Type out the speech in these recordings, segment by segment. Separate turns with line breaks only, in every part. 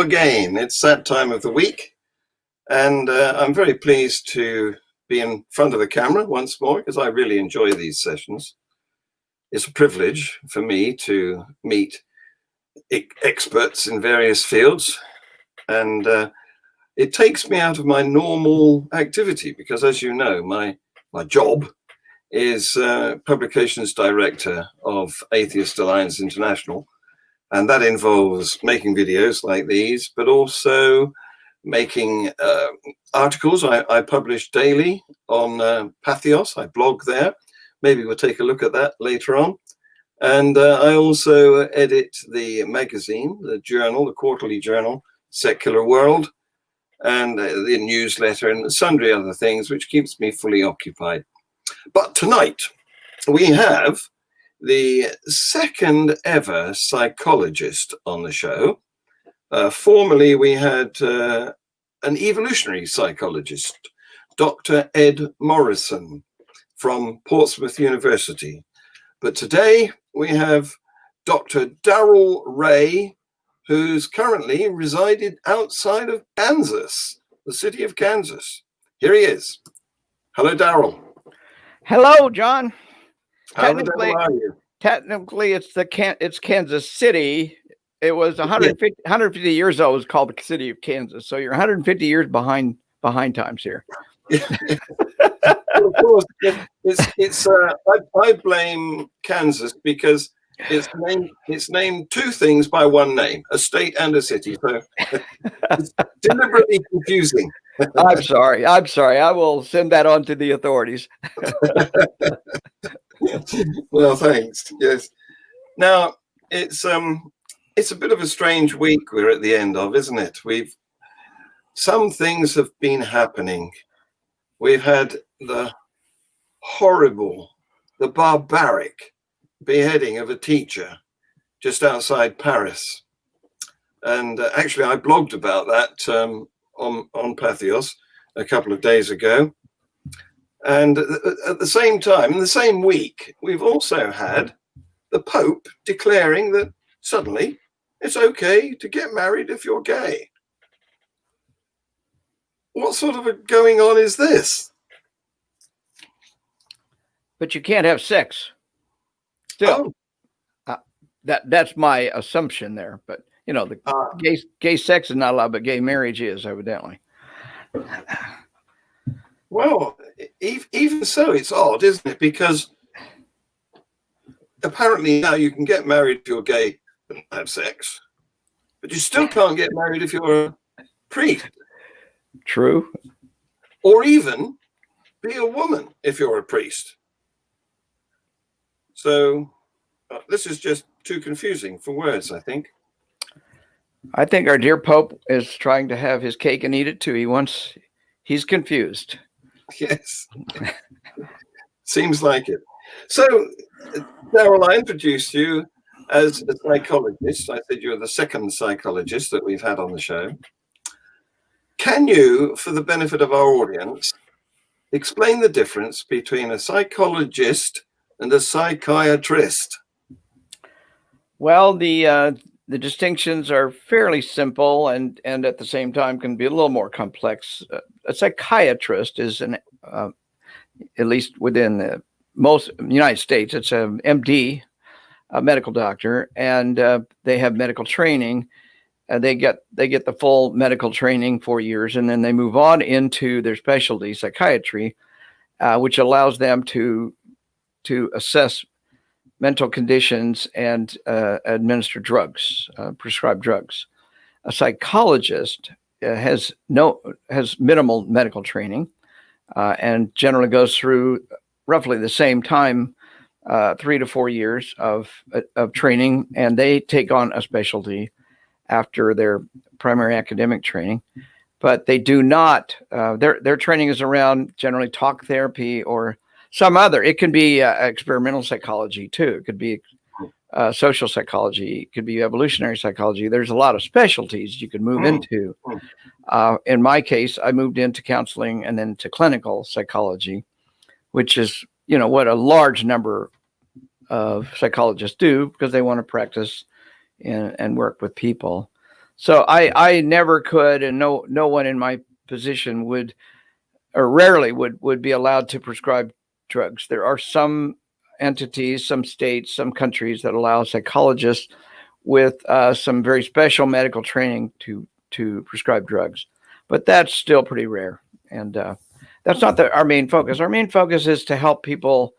again. It's that time of the week, and I'm very pleased to be in front of the camera once more because I really enjoy these sessions. It's a privilege for me to meet experts in various fields, and it takes me out of my normal activity because, as you know, my job is publications director of Atheist Alliance International. And that involves making videos like these, but also making articles. I publish daily on Patheos. I blog there. Maybe we'll take a look at that later on. And I also edit the magazine, the journal, the quarterly journal, Secular World, and the newsletter and sundry other things, which keeps me fully occupied. But tonight we have the second ever psychologist on the show. Formerly, we had an evolutionary psychologist, Dr. Ed Morrison from Portsmouth University. But today we have Dr. Darrel Ray, who's currently resided outside of Kansas, the city of Kansas. Here he is. Hello, Darrel.
Hello, John.
How the devil are you?
Technically, it's Kansas City. It was 150 years old. It was called the city of Kansas. So you're 150 years behind times here.
Of course, I blame Kansas because it's named two things by one name, a state and a city. So it's deliberately confusing.
I'm sorry. I will send that on to the authorities.
Well, thanks. Yes. Now it's a bit of a strange week we're at the end of, isn't it? Some things have been happening. We've had the horrible, the barbaric beheading of a teacher just outside Paris. And actually, I blogged about that on Patheos a couple of days ago. And at the same time, in the same week, we've also had the Pope declaring that suddenly it's okay to get married if you're gay. What sort of a going on is this?
But you can't have sex. Still, that's my assumption there. But you know, the gay sex is not allowed, but gay marriage is, evidently.
Well, even so, it's odd, isn't it? Because apparently now you can get married if you're gay and have sex, but you still can't get married if you're a priest.
True.
Or even be a woman if you're a priest. So this is just too confusing for words, I think.
I think our dear Pope is trying to have his cake and eat it too. He's confused.
Yes. Seems like it. So, Darrel, I introduced you as a psychologist. I said you're the second psychologist that we've had on the show. Can you, for the benefit of our audience, explain the difference between a psychologist and a psychiatrist?
Well, the distinctions are fairly simple and at the same time can be a little more complex. A psychiatrist is at least within the most United States, it's an MD, a medical doctor, and they have medical training. They get the full medical training 4 years, and then they move on into their specialty, psychiatry, which allows them to assess mental conditions and administer drugs, prescribe drugs. A psychologist has minimal medical training and generally goes through roughly the same time, 3 to 4 years of training, and they take on a specialty after their primary academic training. But they do not, their training is around generally talk therapy or some other. It can be experimental psychology too. It could be social psychology. It could be evolutionary psychology. There's a lot of specialties you could move into. In my case, I moved into counseling and then to clinical psychology, which is, what a large number of psychologists do because they want to practice and work with people. So I never could, and no one in my position would, or rarely would be allowed to prescribe drugs. There are some entities, some states, some countries that allow psychologists with some very special medical training to prescribe drugs, but that's still pretty rare. And that's not our main focus. Our main focus is to help people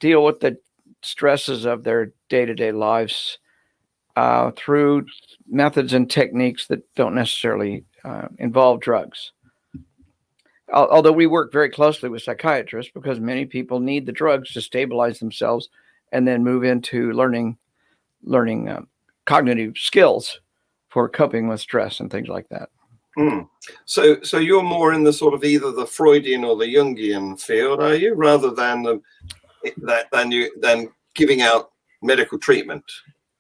deal with the stresses of their day-to-day lives through methods and techniques that don't necessarily involve drugs. Although we work very closely with psychiatrists because many people need the drugs to stabilize themselves and then move into learning cognitive skills for coping with stress and things like that.
So you're more in the sort of either the Freudian or the Jungian field, are you, rather than than giving out medical treatment?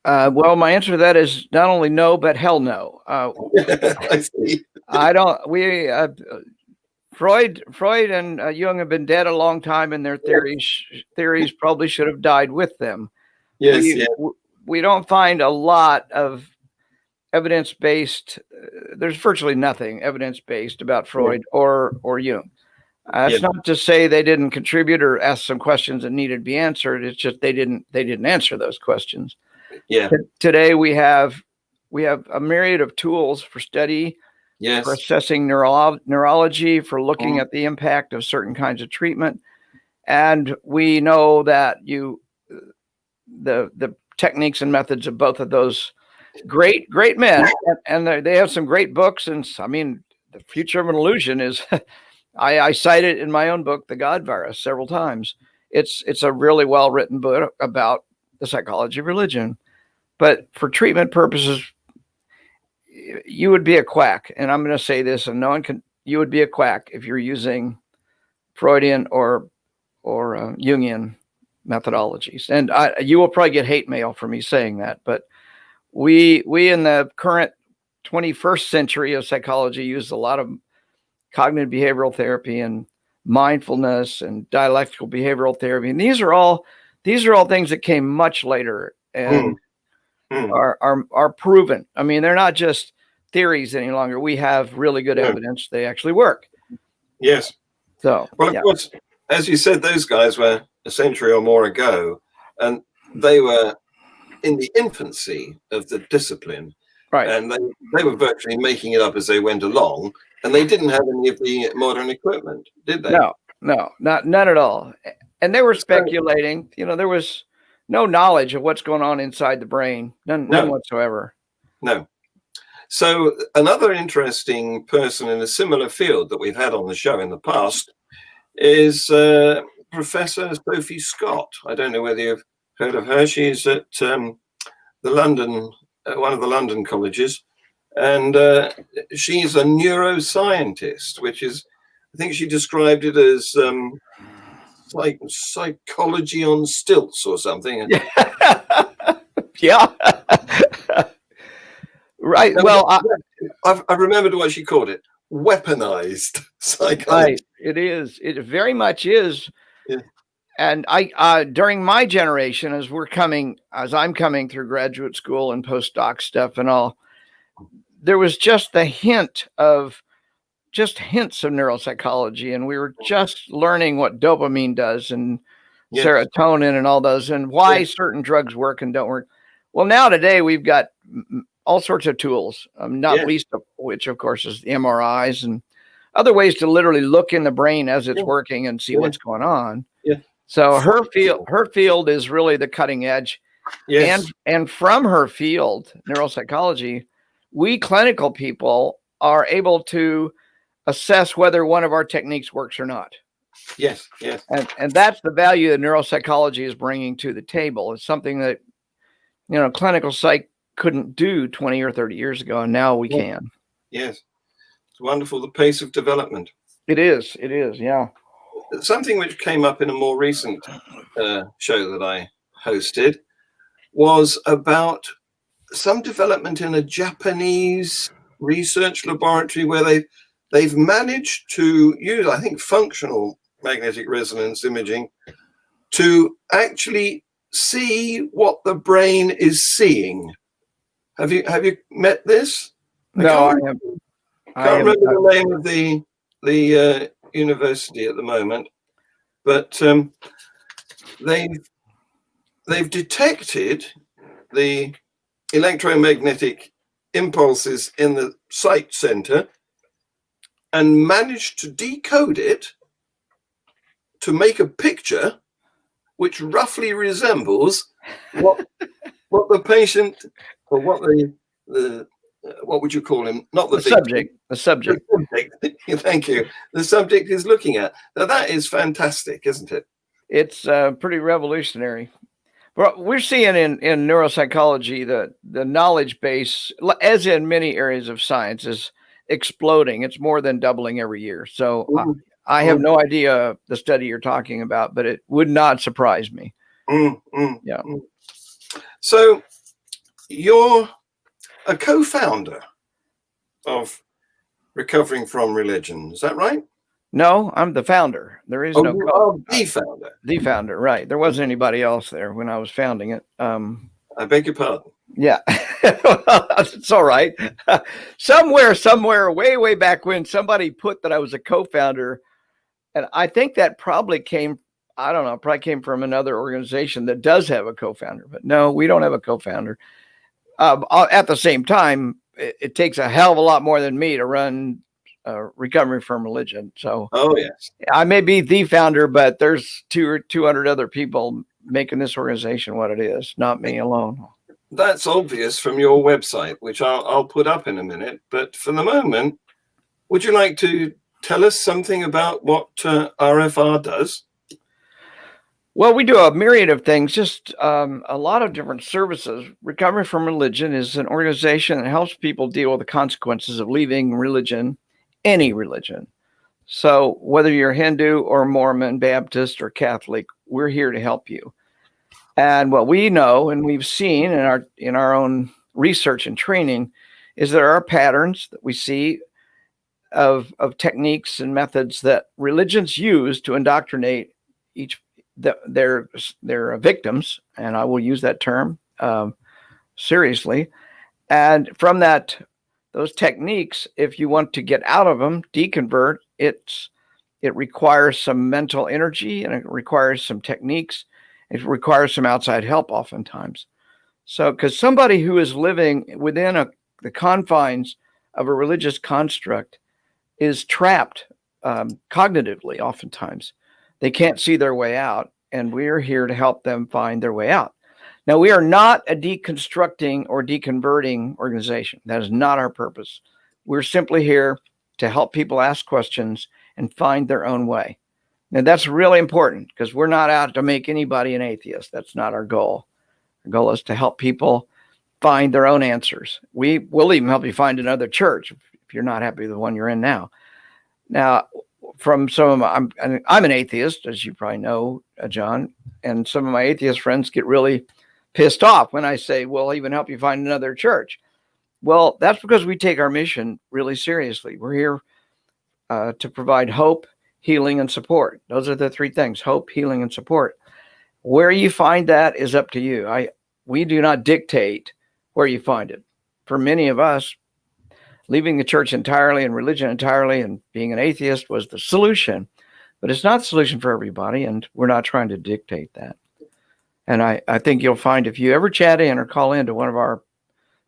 Well, my answer to that is not only no, but hell no.
I see.
I don't. Freud and Jung have been dead a long time, and their theories probably should have died with them.
Yes,
we don't find a lot of evidence-based. There's virtually nothing evidence-based about Freud or Jung. It's not to say they didn't contribute or ask some questions that needed to be answered. It's just they didn't answer those questions.
Yeah.
Today we have a myriad of tools for study.
Yes.
For assessing neurology, for looking at the impact of certain kinds of treatment. And we know that the techniques and methods of both of those great men, and they have some great books. And I mean, The Future of an Illusion is, I cite it in my own book, The God Virus, several times. It's a really well-written book about the psychology of religion. But for treatment purposes, you would be a quack, and I'm going to say this, and no one can. You would be a quack if you're using Freudian or Jungian methodologies, and you will probably get hate mail for me saying that. But we in the current 21st century of psychology use a lot of cognitive behavioral therapy and mindfulness and dialectical behavioral therapy, and these are all things that came much later and are proven. I mean, they're not just theories any longer. We have really good evidence they actually work.
Yes.
So,
well, of course, as you said, those guys were a century or more ago, and they were in the infancy of the discipline.
Right.
And they were virtually making it up as they went along, and they didn't have any of the modern equipment, did they?
No, none at all. And they were speculating. There was no knowledge of what's going on inside the brain. None whatsoever.
No. So another interesting person in a similar field that we've had on the show in the past is Professor Sophie Scott. I don't know whether you've heard of her. She's at the London, one of the London colleges, and she's a neuroscientist, which is, I think she described it as like psychology on stilts or something.
Yeah. Right. Well,
I remembered what she called it: weaponized psychology.
Right. It is. It very much is.
Yeah.
And I during my generation, as I'm coming through graduate school and postdoc stuff and all, there was just hints of neuropsychology, and we were just learning what dopamine does and serotonin and all those, and why certain drugs work and don't work. Well, now today we've got all sorts of tools, not least of which, of course, is the MRIs and other ways to literally look in the brain as it's working and see what's going on.
Yeah.
So her field is really the cutting edge.
Yes.
And from her field, neuropsychology, we clinical people are able to assess whether one of our techniques works or not.
Yes, yes.
And that's the value that neuropsychology is bringing to the table. It's something that, clinical psych couldn't do 20 or 30 years ago, and now we can.
Yes. It's wonderful, the pace of development.
It is, yeah.
Something which came up in a more recent show that I hosted was about some development in a Japanese research laboratory where they've managed to use, I think, functional magnetic resonance imaging to actually see what the brain is seeing. Have you met this? I
No,
can't,
I
can't
am.
remember the name of the university at the moment, but they've detected the electromagnetic impulses in the sight center and managed to decode it to make a picture which roughly resembles what the patient, or what the what would you call him? Not the
The
victim.
subject. The subject.
The subject. Thank you. The subject is looking at. Now that is fantastic, isn't it?
It's pretty revolutionary. Well, we're seeing in neuropsychology the knowledge base, as in many areas of science, is exploding. It's more than doubling every year. So
Mm,
I have
mm,
no idea the study you're talking about, but it would not surprise me. Yeah.
mm. So you're a co-founder of Recovering from Religion. Is that right?
No, I'm the founder. There is
Oh,
no
you are the founder.
the founder, right? There wasn't anybody else there when I was founding it.
I beg your pardon.
Yeah, it's all right. somewhere, way back when, somebody put that I was a co-founder, and I think that probably came. I don't know. Probably came from another organization that does have a co-founder, but no, we don't have a co-founder. At the same time, it takes a hell of a lot more than me to run Recovering from Religion. So,
Oh yes,
I may be the founder, but there's 200 other people making this organization what it is, not me alone.
that's obvious from your website, which I'll put up in a minute. But for the moment, would you like to tell us something about what RFR does?
Well, we do a myriad of things, just a lot of different services. Recovery from Religion is an organization that helps people deal with the consequences of leaving religion, any religion. So whether you're Hindu or Mormon, Baptist or Catholic, we're here to help you. And what we know and we've seen in our own research and training is there are patterns that we see of techniques and methods that religions use to indoctrinate their victims, and I will use that term seriously. And from those techniques, if you want to get out of them, deconvert, it requires some mental energy and it requires some techniques. It requires some outside help oftentimes. So, because somebody who is living within the confines of a religious construct is trapped cognitively oftentimes. They can't see their way out, and we're here to help them find their way out. Now, we are not a deconstructing or deconverting organization. That is not our purpose. We're simply here to help people ask questions and find their own way. Now, that's really important because we're not out to make anybody an atheist. That's not our goal. Our goal is to help people find their own answers. We will even help you find another church if you're not happy with the one you're in now. Now, from some of I'm an atheist, as you probably know, John, and some of my atheist friends get really pissed off when I say, we'll even help you find another church. Well, that's because we take our mission really seriously. We're here to provide hope, healing, and support. Those are the three things: hope, healing, and support. Where you find that is up to you. We do not dictate where you find it. For many of us, leaving the church entirely and religion entirely and being an atheist was the solution, but it's not the solution for everybody, and we're not trying to dictate that. And I think you'll find if you ever chat in or call into one of our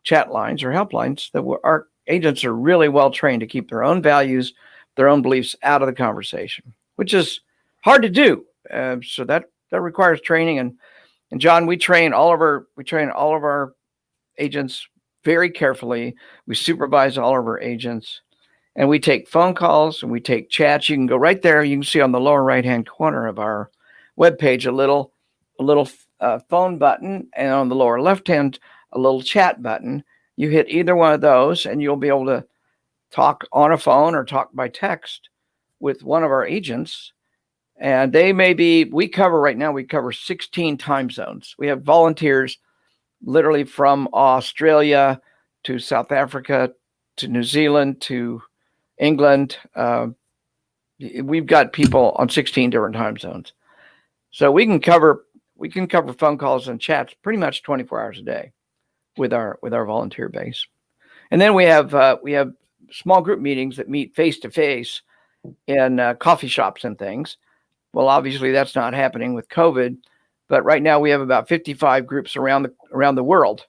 chat lines or helplines that our agents are really well trained to keep their own values, their own beliefs out of the conversation, which is hard to do. So that requires training. And John, we train all of our agents very carefully. We supervise all of our agents, and we take phone calls and we take chats. You can go right there. You can see on the lower right-hand corner of our webpage a little phone button, and on the lower left-hand, a little chat button. You hit either one of those, and you'll be able to talk on a phone or talk by text with one of our agents. And we cover 16 time zones. We have volunteers literally from Australia to South Africa to New Zealand to England. We've got people on 16 different time zones. So we can cover phone calls and chats pretty much 24 hours a day with our volunteer base. And then we have small group meetings that meet face to face in coffee shops and things. Well, obviously that's not happening with COVID, but right now we have about 55 groups around the world,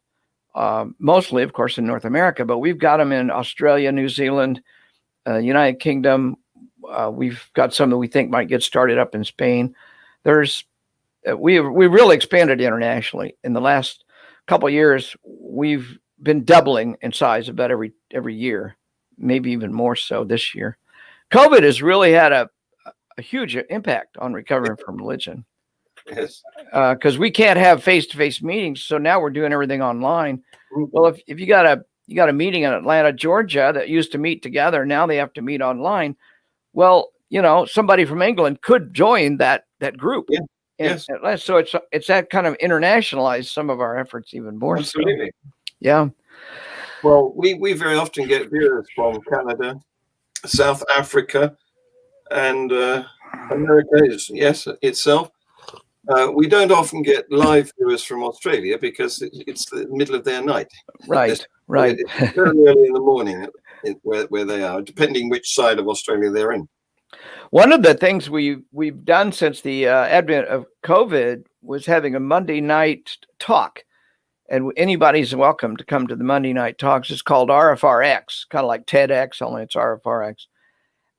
mostly, of course, in North America. But we've got them in Australia, New Zealand, United Kingdom. We've got some that we think might get started up in Spain. We really expanded internationally in the last couple of years. We've been doubling in size about every year, maybe even more so this year. COVID has really had a huge impact on recovering from religion.
Yes.
Because we can't have face-to-face meetings, so now we're doing everything online. Well, if you got a meeting in Atlanta, Georgia that used to meet together, now they have to meet online. Well, somebody from England could join that group.
Yeah. Yes.
So it's that kind of internationalized some of our efforts even more.
Absolutely.
So. Yeah.
Well, we very often get viewers from Canada, South Africa, and America itself. We don't often get live viewers from Australia because it's the middle of their night.
Right.
It's very early in the morning where they are, depending which side of Australia they're in.
One of the things we've done since the advent of COVID was having a Monday night talk, and anybody's welcome to come to the Monday night talks. It's called RFRX, kind of like TEDx, only it's RFRX,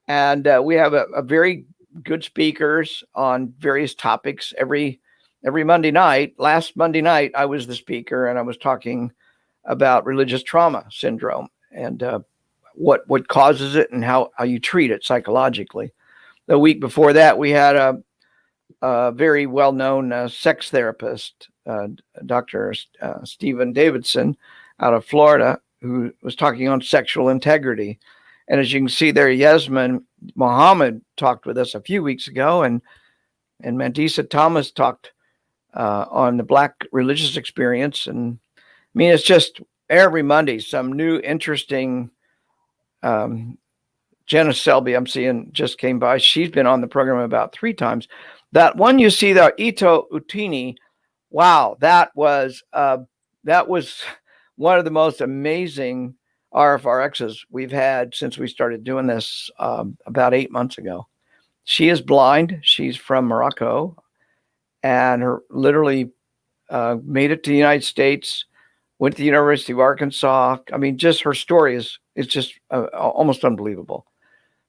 and we have a very good speakers on various topics every Monday night. Last Monday night, I was the speaker, and I was talking about religious trauma syndrome and what causes it and how you treat it psychologically. The week before that, we had a very well-known sex therapist, Dr. Stephen Davidson out of Florida, who was talking on sexual integrity. And as you can see there, Yasmin Muhammad talked with us a few weeks ago, and Mandisa Thomas talked on the Black religious experience. And I mean, it's just every Monday, some new interesting. Jenna Selby, I'm seeing, just came by. She's been on the program about 3 times. That one you see there, Ito Utini, wow, that was one of the most amazing RFRXs we've had since we started doing this about 8 months ago. She is blind. She's from Morocco, and her literally made it to the United States, went to the University of Arkansas. I mean, just her story is just almost unbelievable.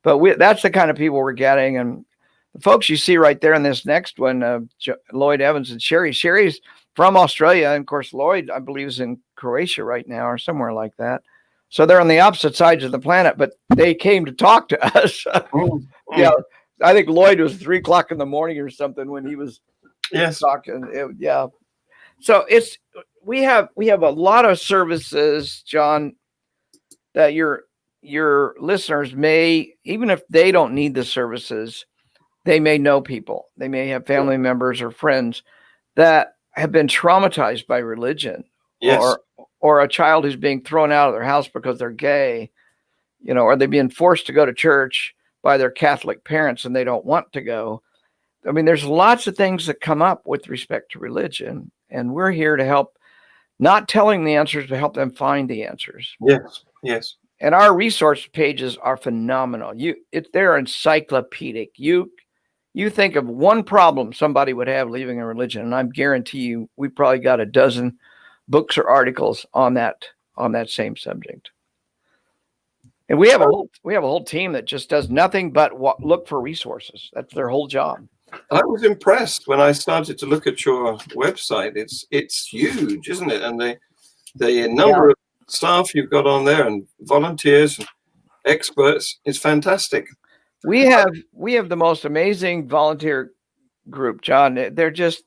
But that's the kind of people we're getting. And the folks you see right there in this next one, Lloyd Evans and Sherry. Sherry's from Australia. And of course, Lloyd, I believe, is in Croatia right now or somewhere like that. So they're on the opposite sides of the planet, but they came to talk to us. Yeah, I think Lloyd was 3 o'clock in the morning or something when he was talking. Yeah. So we have a lot of services, John, that your listeners may, even if they don't need the services, they may know people. They may have family members or friends that have been traumatized by religion, or a child who's being thrown out of their house because they're gay, or they're being forced to go to church by their Catholic parents and they don't want to go. I mean, there's lots of things that come up with respect to religion, and we're here to help, not telling the answers, but help them find the answers.
Yes.
And our resource pages are phenomenal. They're encyclopedic. You think of one problem somebody would have leaving a religion, and I guarantee you, we probably got a dozen books or articles on that same subject. And we have a whole team that just does nothing but look for resources. That's their whole job.
I was impressed when I started to look at your website. It's huge, isn't it? And the number of staff you've got on there and volunteers and experts is fantastic.
We have the most amazing volunteer group, John. They're just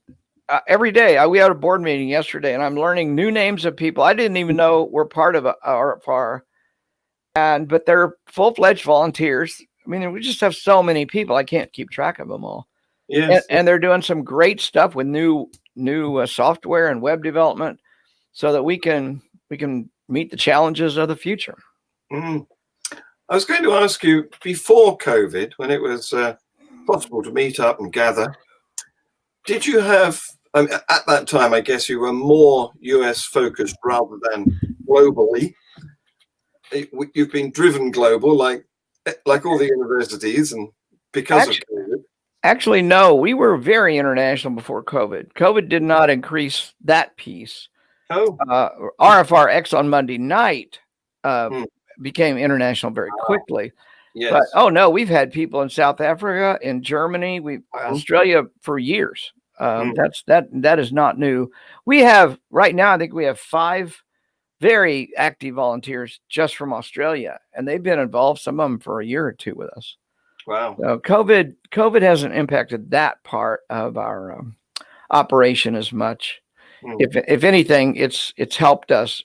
every day. We had a board meeting yesterday, and I'm learning new names of people I didn't even know were part of RFR, but they're full-fledged volunteers. I mean, we just have so many people. I can't keep track of them all.
Yes.
And they're doing some great stuff with new software and web development, so that we can meet the challenges of the future.
I was going to ask you, before COVID, when it was possible to meet up and gather, did you have, at that time, I guess you were more US focused rather than globally. you've been driven global, like all the universities, and because of COVID.
Actually, no, we were very international before COVID. COVID did not increase that piece.
Oh,
RFRX on Monday night
Hmm.
became international very quickly.
yes.
But oh no, we've had people in South Africa, in Germany, Australia for years. That is not new. We have right now, I think we have 5 very active volunteers just from Australia, and they've been involved, some of them for a year or 2 with us.
Wow.
So COVID hasn't impacted that part of our operation as much. If anything, it's helped us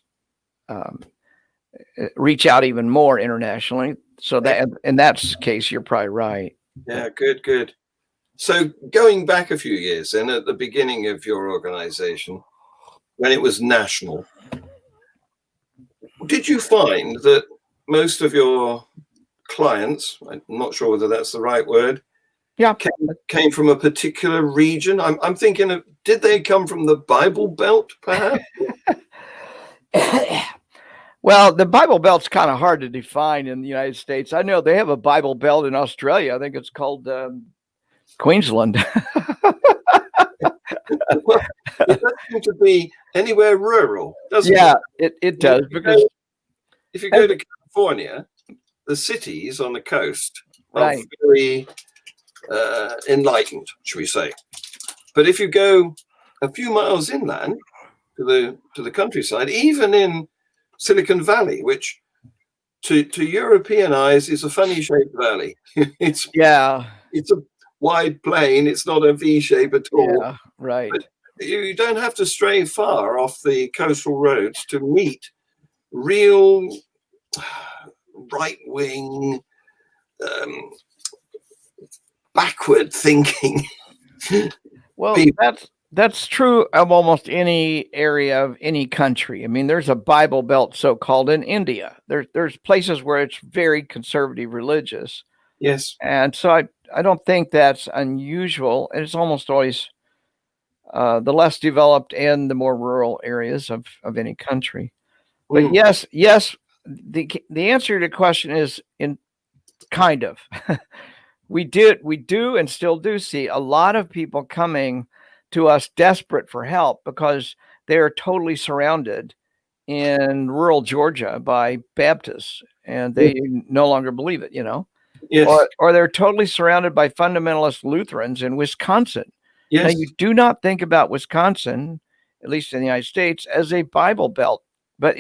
reach out even more internationally. So that in that case, you're probably right.
Yeah, good. So going back a few years, then at the beginning of your organization, when it was national, did you find that most of your clients, I'm not sure whether that's the right word,
Yeah,
came from a particular region? I'm thinking of, did they come from the Bible Belt, perhaps?
Well, the Bible Belt's kind of hard to define in the United States. I know they have a Bible Belt in Australia. I think it's called Queensland.
Well, it doesn't seem to be anywhere rural, does it?
Yeah, it does, because
if you go to California, the cities on the coast are
right.
very enlightened, shall we say. But if you go a few miles inland to the countryside, even in Silicon Valley, which to European eyes is a funny shaped valley. It's a wide plain. It's not a V shape at all.
Yeah, right.
But you don't have to stray far off the coastal roads to meet real right-wing, backward thinking.
Well,
people.
that's true of almost any area of any country. I mean, there's a Bible Belt, so-called, in India. There's places where it's very conservative religious.
Yes.
And so I don't think that's unusual. It's almost always the less developed and the more rural areas of any country. But yes, the answer to the question is in kind of. We do and still do see a lot of people coming to us desperate for help because they are totally surrounded in rural Georgia by Baptists, and they no longer believe it,
Yes.
Or they're totally surrounded by fundamentalist Lutherans in Wisconsin.
Yes.
Now, you do not think about Wisconsin, at least in the United States, as a Bible Belt, but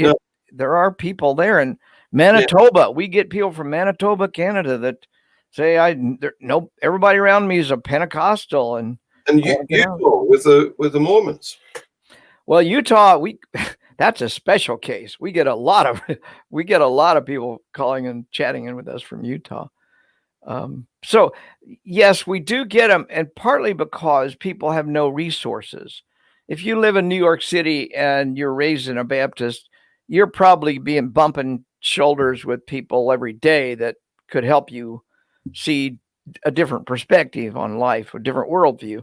there are people there. In Manitoba, we get people from Manitoba, Canada, that say, everybody around me is a Pentecostal, and
Utah with the Mormons.
Well, Utah, that's a special case. We get a lot of people calling and chatting in with us from Utah. So yes, we do get them, and partly because people have no resources. If you live in New York City and you're raised in a Baptist, you're probably bumping shoulders with people every day that could help you see a different perspective on life, a different worldview,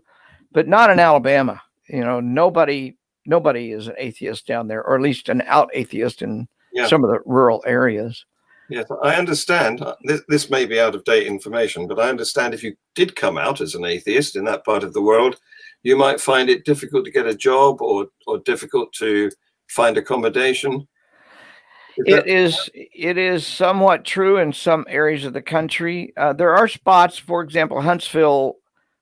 but not in Alabama. Nobody is an atheist down there, or at least an out atheist in some of the rural areas.
Yes, I understand. This may be out of date information, but I understand if you did come out as an atheist in that part of the world, you might find it difficult to get a job or difficult to find accommodation.
It is somewhat true in some areas of the country. There are spots, for example, Huntsville,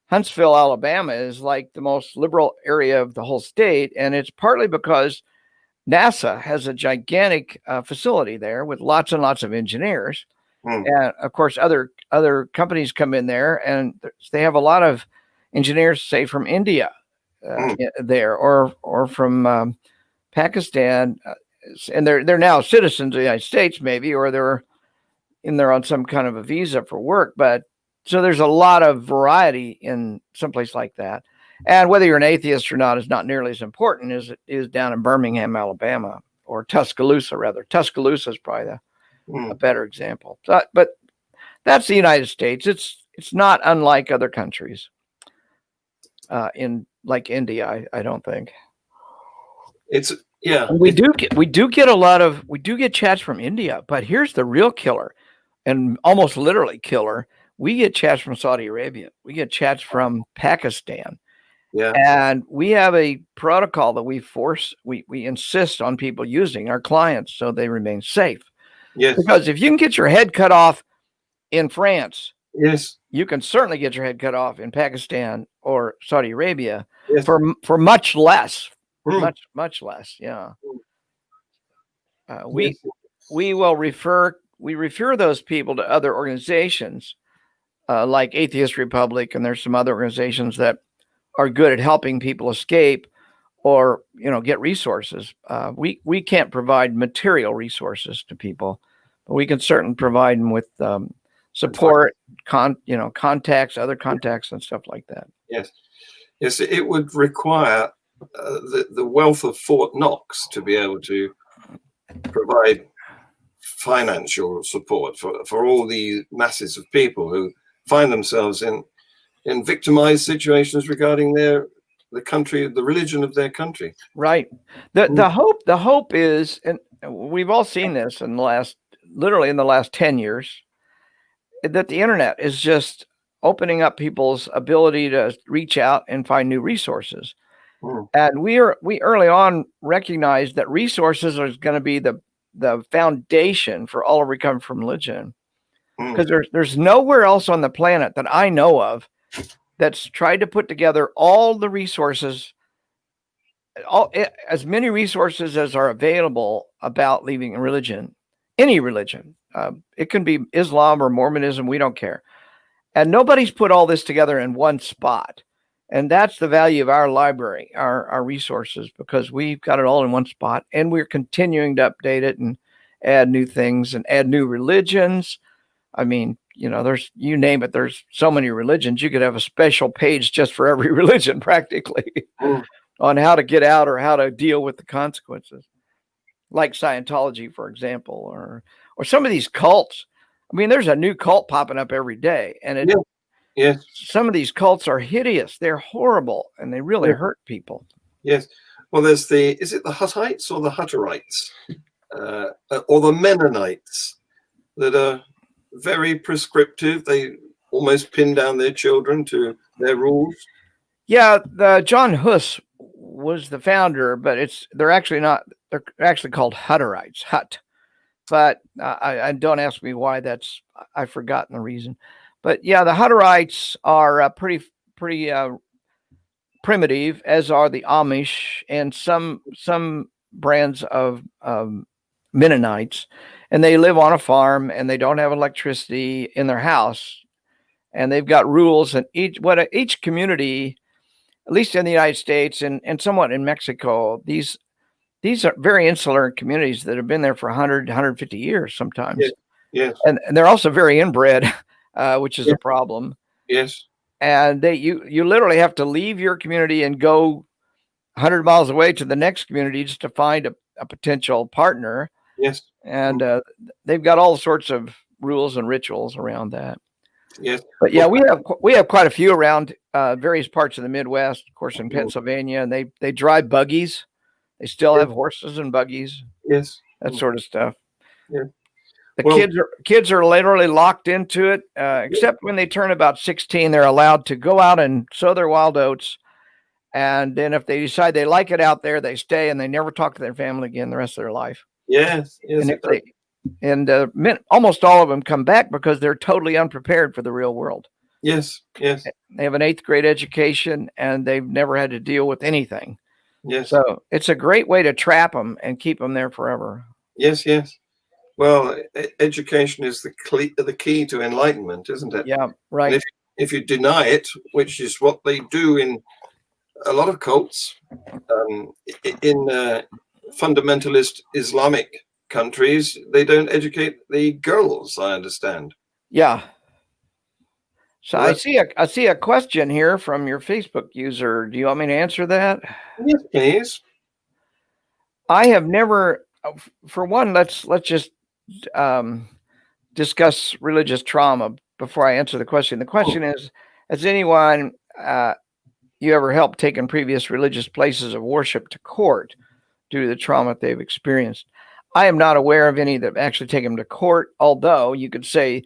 Alabama is like the most liberal area of the whole state, and it's partly because NASA has a gigantic facility there with lots and lots of engineers, and of course other companies come in there, and they have a lot of engineers, say from India, there, or from Pakistan, and they're now citizens of the United States, maybe, or they're in there on some kind of a visa for work. But so there's a lot of variety in some place like that. And whether you're an atheist or not is not nearly as important as it is down in Birmingham, Alabama, or Tuscaloosa, rather. Tuscaloosa is probably a better example. But that's the United States. It's not unlike other countries. In like India, I don't think.
It's Yeah.
And we do get a lot of chats from India, but here's the real killer, and almost literally killer. We get chats from Saudi Arabia. We get chats from Pakistan.
Yeah.
And we have a protocol that we insist on people using, our clients, so they remain safe.
Yes.
Because if you can get your head cut off in France,
Yes.
you can certainly get your head cut off in Pakistan or Saudi Arabia
Yes.
for much less,
Mm.
much less. Yeah.
Yes.
We refer those people to other organizations like Atheist Republic, and there's some other organizations that are good at helping people escape or get resources. We can't provide material resources to people, but we can certainly provide them with support, contacts, other contacts, and stuff like that.
Yes. Yes. It would require the wealth of Fort Knox to be able to provide financial support for all the masses of people who find themselves in victimized situations regarding the country, the religion of their country.
Right. The hope is, and we've all seen this literally in the last 10 years, that the internet is just opening up people's ability to reach out and find new resources. And we early on recognized that resources are going to be the foundation for all of recovery from religion. Because there's nowhere else on the planet that I know of that's tried to put together all the resources, as many resources as are available about leaving religion, any religion. It can be Islam or Mormonism, we don't care. And nobody's put all this together in one spot. And that's the value of our library, our resources, because we've got it all in one spot, and we're continuing to update it and add new things and add new religions. I mean, there's, you name it, there's so many religions. You could have a special page just for every religion practically on how to get out or how to deal with the consequences, like Scientology, for example, or some of these cults. I mean, there's a new cult popping up every day, and
yes.
Some of these cults are hideous. They're horrible, and they really hurt people.
Yes. Well, is it the Huttites or the Hutterites or the Mennonites that are very prescriptive? They almost pin down their children to their rules.
Yeah, John Hus was the founder, but they're actually not. They're actually called Hutterites. But I don't ask me why. I've forgotten the reason. But yeah, the Hutterites are pretty primitive, as are the Amish and some brands of Mennonites, and they live on a farm and they don't have electricity in their house, and they've got rules. And each community, at least in the United States and somewhat in Mexico, these are very insular communities that have been there for 100, 150 years sometimes.
Yes.
And they're also very inbred, which is a problem.
Yes.
And you literally have to leave your community and go 100 miles away to the next community just to find a potential partner.
Yes.
And they've got all sorts of rules and rituals around that.
Yes.
But yeah, we have quite a few around various parts of the Midwest, of course, in Pennsylvania, and they drive buggies. They still have horses and buggies.
Yes.
That sort of stuff.
Yeah.
The kids are literally locked into it, except when they turn about 16, they're allowed to go out and sow their wild oats. And then if they decide they like it out there, they stay and they never talk to their family again the rest of their life.
Yes. Yes.
And almost all of them come back because they're totally unprepared for the real world.
Yes. Yes.
They have an 8th grade education and they've never had to deal with anything.
Yes.
So it's a great way to trap them and keep them there forever.
Yes. Yes. Well, education is the key to enlightenment, isn't it?
Yeah, right.
And if you deny it, which is what they do in a lot of cults, in fundamentalist Islamic countries, they don't educate the girls, I understand.
Yeah. So I see a question here from your Facebook user. Do you want me to answer that?
Yes, please.
I have never, for one, let's just discuss religious trauma before I answer the question. The question is, has anyone you ever helped taken previous religious places of worship to court? due to the trauma they've experienced. I am not aware of any that actually take them to court, although you could say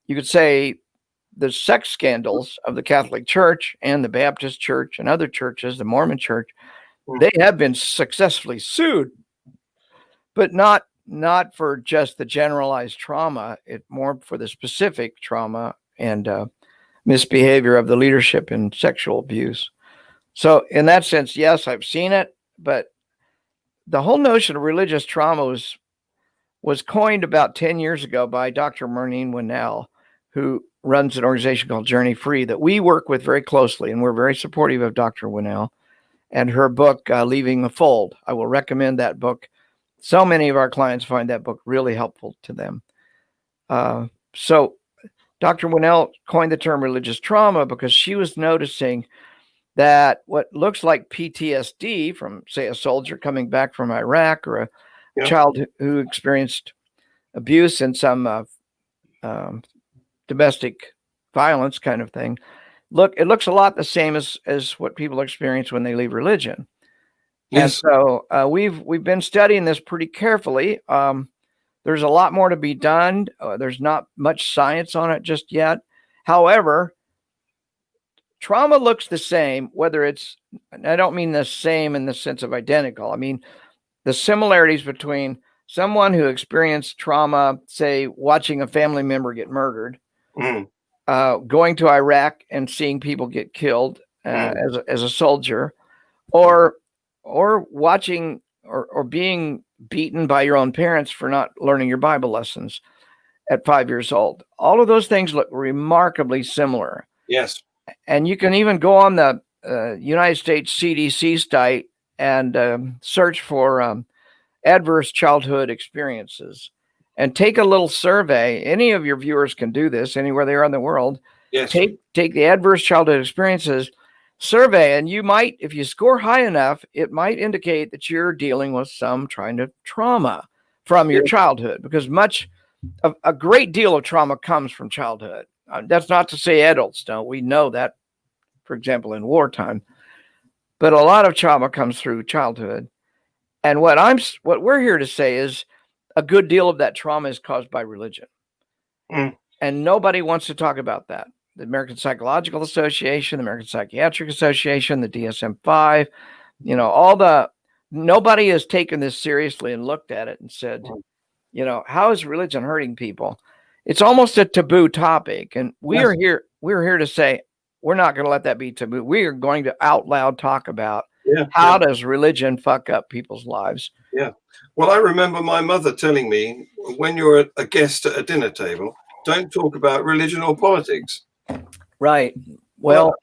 the sex scandals of the Catholic Church and the Baptist Church and other churches, the Mormon Church, they have been successfully sued, but not for just the generalized trauma, it more for the specific trauma and misbehavior of the leadership in sexual abuse. So in that sense, yes, I've seen it, but the whole notion of religious trauma was coined about 10 years ago by Dr. Maureen Winnell, who runs an organization called Journey Free that we work with very closely, and we're very supportive of Dr. Winnell and her book, Leaving the Fold. I will recommend that book. So many of our clients find that book really helpful to them. So Dr. Winnell coined the term religious trauma because she was noticing that what looks like PTSD from, say, a soldier coming back from Iraq or a child who experienced abuse and some domestic violence kind of thing, it looks a lot the same as what people experience when they leave religion. Yes. And so we've been studying this pretty carefully. There's a lot more to be done. There's not much science on it just yet. However, trauma looks the same, whether it's, I don't mean the same in the sense of identical. I mean, the similarities between someone who experienced trauma, say, watching a family member get murdered, going to Iraq and seeing people get killed as a soldier, or watching or being beaten by your own parents for not learning your Bible lessons at 5 years old. All of those things look remarkably similar.
Yes.
And you can even go on the United States CDC site and search for adverse childhood experiences and take a little survey. Any of your viewers can do this anywhere they are in the world.
Yes.
Take the adverse childhood experiences survey, and you might, if you score high enough, it might indicate that you're dealing with some kind of trauma from your childhood, because a great deal of trauma comes from childhood. That's not to say adults don't. We know that, for example, in wartime, but a lot of trauma comes through childhood. And what we're here to say is a good deal of that trauma is caused by religion. And nobody wants to talk about that. The American Psychological Association, the American Psychiatric Association, the DSM-5, nobody has taken this seriously and looked at it and said, how is religion hurting people? It's almost a taboo topic. And we're here to say, we're not going to let that be taboo. We are going to out loud talk about how does religion fuck up people's lives.
Yeah. Well, I remember my mother telling me, when you're a guest at a dinner table, don't talk about religion or politics.
Right. Well,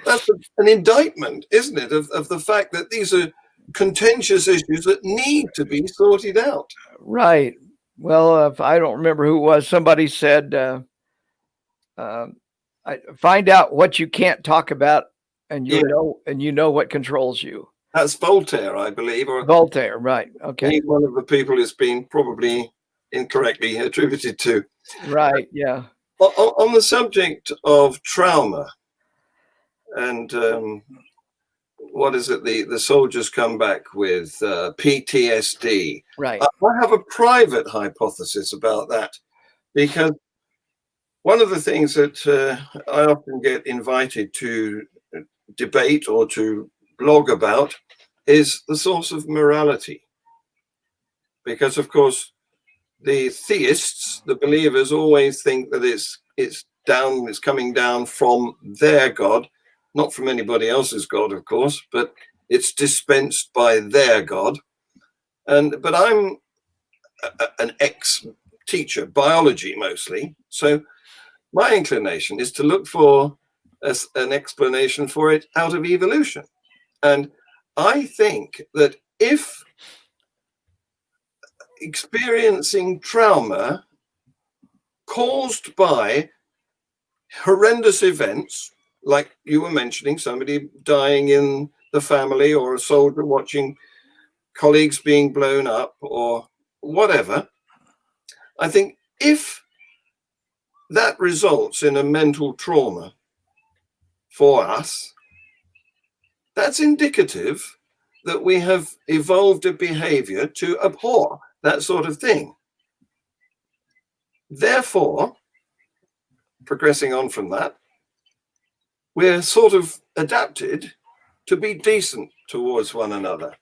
that's an indictment, isn't it, of the fact that these are contentious issues that need to be sorted out.
Right. Well, if I don't remember who it was, somebody said, find out what you can't talk about, and you know what controls you.
That's Voltaire, I believe. Or
Voltaire, right. Okay.
He's one of the people it's been probably incorrectly attributed to.
Right, yeah.
On the subject of trauma and what is it, the soldiers come back with PTSD.
Right.
I have a private hypothesis about that, because one of the things that I often get invited to debate or to blog about is the source of morality. Because, of course, the theists, the believers, always think that it's coming down from their God, not from anybody else's God, of course, but it's dispensed by their God. But I'm an ex-teacher, biology mostly, so my inclination is to look for an explanation for it out of evolution. And I think that if experiencing trauma caused by horrendous events, like you were mentioning, somebody dying in the family, or a soldier watching colleagues being blown up, or whatever, I think if that results in a mental trauma for us, that's indicative that we have evolved a behavior to abhor that sort of thing. Therefore, progressing on from that, we're sort of adapted to be decent towards one another.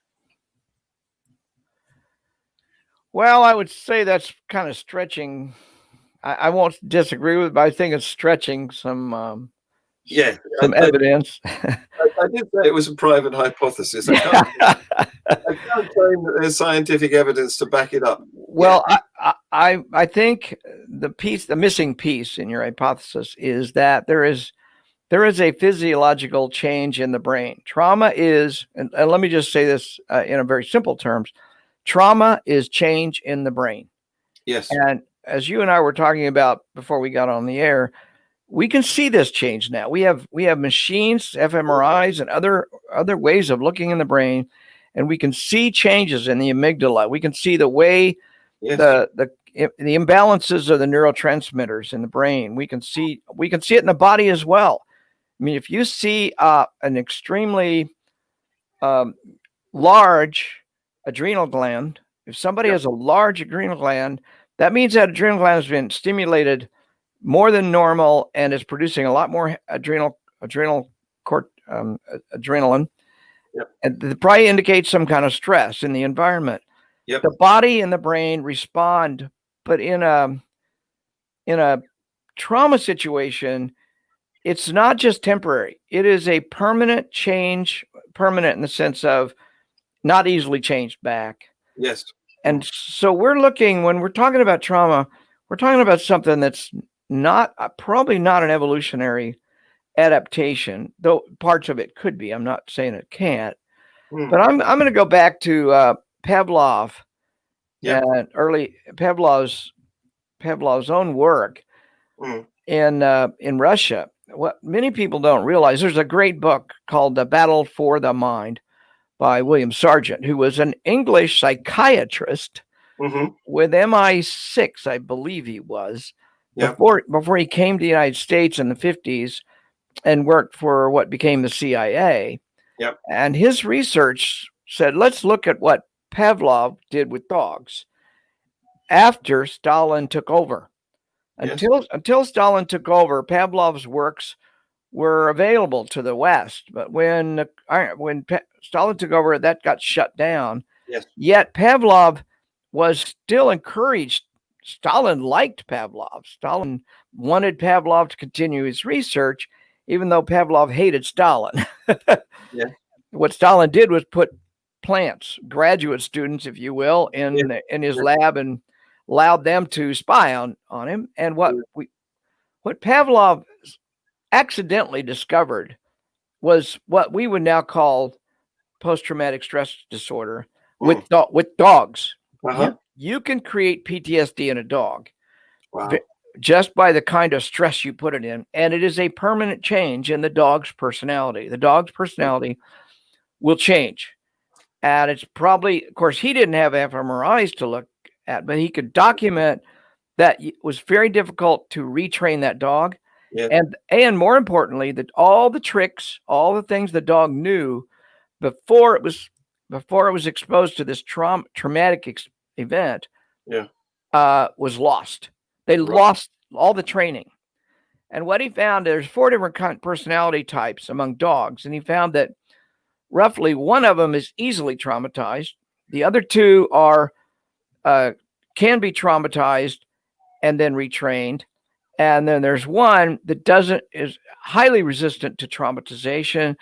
Well, I would say that's kind of stretching. I won't disagree with it, but I think it's stretching some evidence.
I did say it was a private hypothesis. I can't claim that there's scientific evidence to back it up.
Well, I think the missing piece in your hypothesis is that there is a physiological change in the brain. Trauma is, and let me just say this in a very simple terms, trauma is change in the brain.
Yes.
And as you and I were talking about before we got on the air, we can see this change now. We have machines, fMRIs, and other ways of looking in the brain, and we can see changes in the amygdala. We can see the way the imbalances of the neurotransmitters in the brain. We can see it in the body as well. I mean, if you see an extremely large adrenal gland, if somebody has a large adrenal gland, that means that adrenal gland has been stimulated more than normal and is producing a lot more adrenaline.
Yep.
And that probably indicates some kind of stress in the environment.
Yep.
The body and the brain respond, but in a trauma situation, it's not just temporary. It is a permanent change, permanent in the sense of not easily changed back.
Yes.
And so when we're talking about trauma, we're talking about something that's probably not an evolutionary adaptation, though parts of it could be. I'm not saying it can't, but I'm going to go back to Pavlov and early Pavlov's own work in Russia. What many people don't realize, there's a great book called The Battle for the Mind by William Sargent, who was an English psychiatrist with MI6, I believe he was, before he came to the United States in the 50s and worked for what became the CIA.
Yep.
And his research said, let's look at what Pavlov did with dogs after Stalin took over. Until Stalin took over, Pavlov's works were available to the West, but when Stalin took over, that got shut down.
Yes.
Yet Pavlov was still encouraged. Stalin liked Pavlov. Stalin wanted Pavlov to continue his research, even though Pavlov hated Stalin.
Yeah.
What Stalin did was put plants, graduate students, if you will, in his lab and allowed them to spy on him. And what Pavlov accidentally discovered was what we would now call post-traumatic stress disorder with dogs. You can create PTSD in a dog just by the kind of stress you put it in, and it is a permanent change in the dog's personality. The dog's personality will change, and it's probably, of course, he didn't have fMRIs to look at, but he could document that it was very difficult to retrain that dog.
Yeah.
And more importantly, that all the tricks, all the things the dog knew before it was exposed to this traumatic event, was lost. They lost all the training. And what he found, there's 4 different personality types among dogs, and he found that roughly one of them is easily traumatized. The other 2 are can be traumatized and then retrained. And then there's one that is highly resistant to traumatization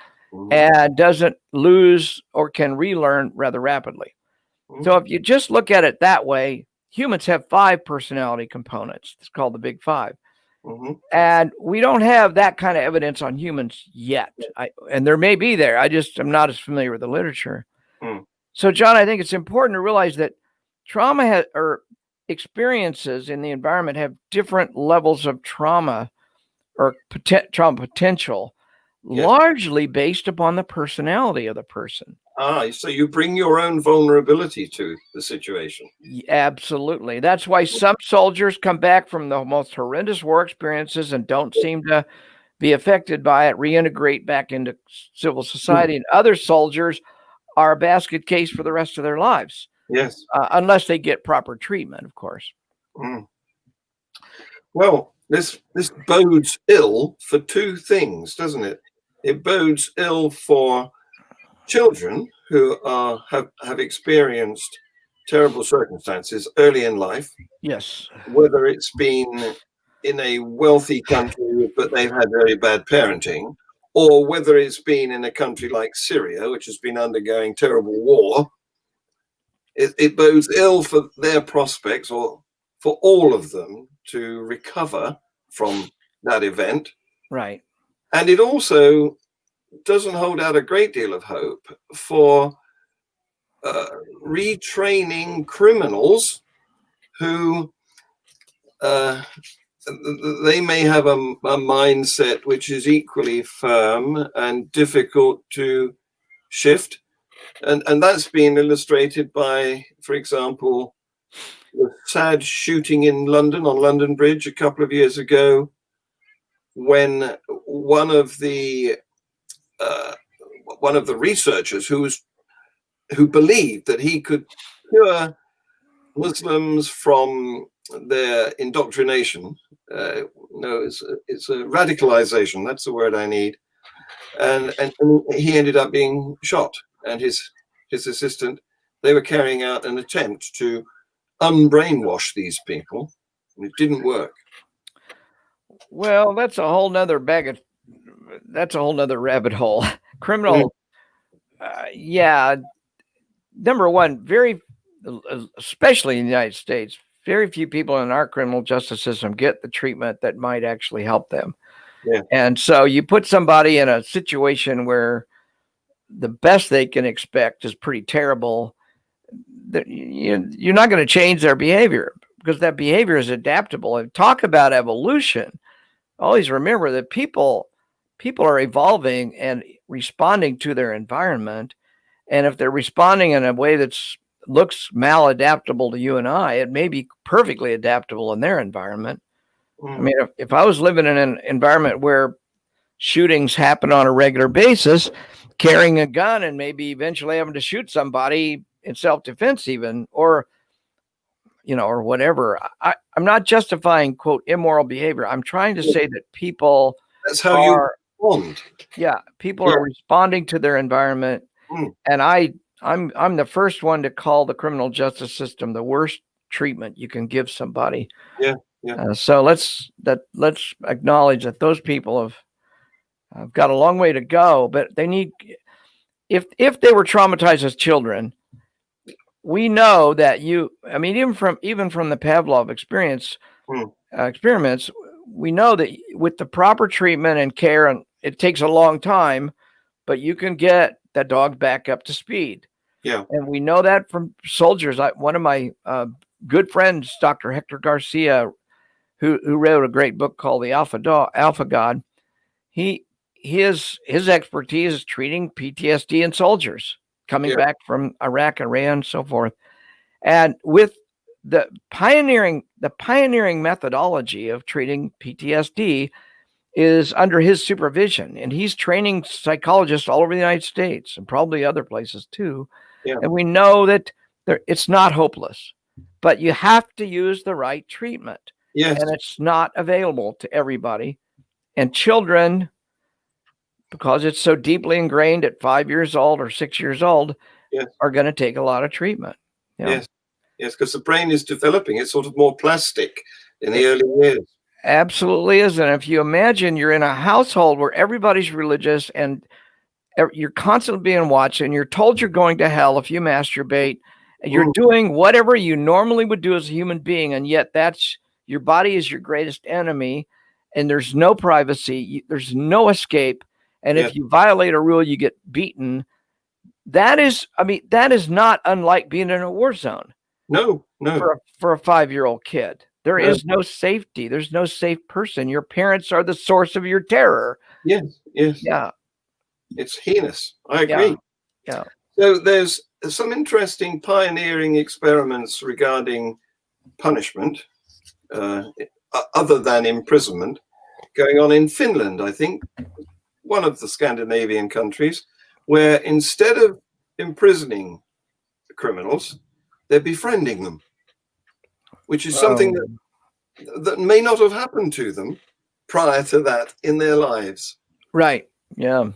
and doesn't lose or can relearn rather rapidly. So if you just look at it that way, humans have 5 personality components. It's called the Big 5. And we don't have that kind of evidence on humans yet. And there may be there. I'm not as familiar with the literature. So, John, I think it's important to realize that trauma or experiences in the environment have different levels of trauma or trauma potential, largely based upon the personality of the person.
So you bring your own vulnerability to the situation.
Absolutely. That's why some soldiers come back from the most horrendous war experiences and don't seem to be affected by it, reintegrate back into civil society. And other soldiers are a basket case for the rest of their lives.
Yes.
Unless they get proper treatment, of course.
Mm. Well, this bodes ill for two things, doesn't it? It bodes ill for children who have experienced terrible circumstances early in life,
Yes.
whether it's been in a wealthy country but they've had very bad parenting, or whether it's been in a country like Syria, which has been undergoing terrible war. It bodes ill for their prospects, or for all of them, to recover from that event.
Right.
And it also doesn't hold out a great deal of hope for retraining criminals who they may have a mindset which is equally firm and difficult to shift. And that's been illustrated by, for example, the sad shooting in London on London Bridge a couple of years ago, when one of the researchers who believed that he could cure Muslims from their indoctrination. No, it's a radicalization. That's the word I need. And he ended up being shot, and his assistant. They were carrying out an attempt to unbrainwash these people, and it didn't work.
Well, that's a whole nother that's a whole nother rabbit hole. Criminal, yeah. Number one, especially in the United States, very few people in our criminal justice system get the treatment that might actually help them.
Yeah.
And so you put somebody in a situation where the best they can expect is pretty terrible. You're not going to change their behavior, because that behavior is adaptable. And talk about evolution. Always remember that people are evolving and responding to their environment. And if they're responding in a way that looks maladaptable to you and I, it may be perfectly adaptable in their environment. I mean, if I was living in an environment where shootings happen on a regular basis, carrying a gun and maybe eventually having to shoot somebody in self-defense even, or whatever. I'm not justifying, quote, immoral behavior. I'm trying to say that people
That's how you respond.
Yeah, people are responding to their environment. And I'm the first one to call the criminal justice system the worst treatment you can give somebody.
Yeah.
So let's acknowledge that those people have got a long way to go, but they need, if they were traumatized as children, we know that even from the Pavlov experiments, we know that with the proper treatment and care, and it takes a long time, but you can get that dog back up to speed.
Yeah.
And we know that from soldiers. One of my good friends, Dr. Hector Garcia, who wrote a great book called The Alpha God, his expertise is treating PTSD in soldiers coming back from Iraq, Iran, so forth. And with the pioneering methodology of treating PTSD is under his supervision, and he's training psychologists all over the United States and probably other places too.
Yeah.
And we know that it's not hopeless, but you have to use the right treatment.
Yes.
And it's not available to everybody. And children, because it's so deeply ingrained at 5 years old or 6 years old, are going to take a lot of treatment.
Yes, because the brain is developing. It's sort of more plastic in the early years.
Absolutely is. And if you imagine you're in a household where everybody's religious and you're constantly being watched, and you're told you're going to hell if you masturbate, and you're doing whatever you normally would do as a human being, and yet your body is your greatest enemy, and there's no privacy, there's no escape, and if you violate a rule, you get beaten. That is not unlike being in a war zone.
No.
For a 5-year-old kid. There is no safety. There's no safe person. Your parents are the source of your terror.
Yes.
Yeah.
It's heinous. I agree.
Yeah.
So there's some interesting pioneering experiments regarding punishment, other than imprisonment, going on in Finland, I think, one of the Scandinavian countries, where instead of imprisoning criminals, they're befriending them, which is something that may not have happened to them prior to that in their lives.
Right. Yeah.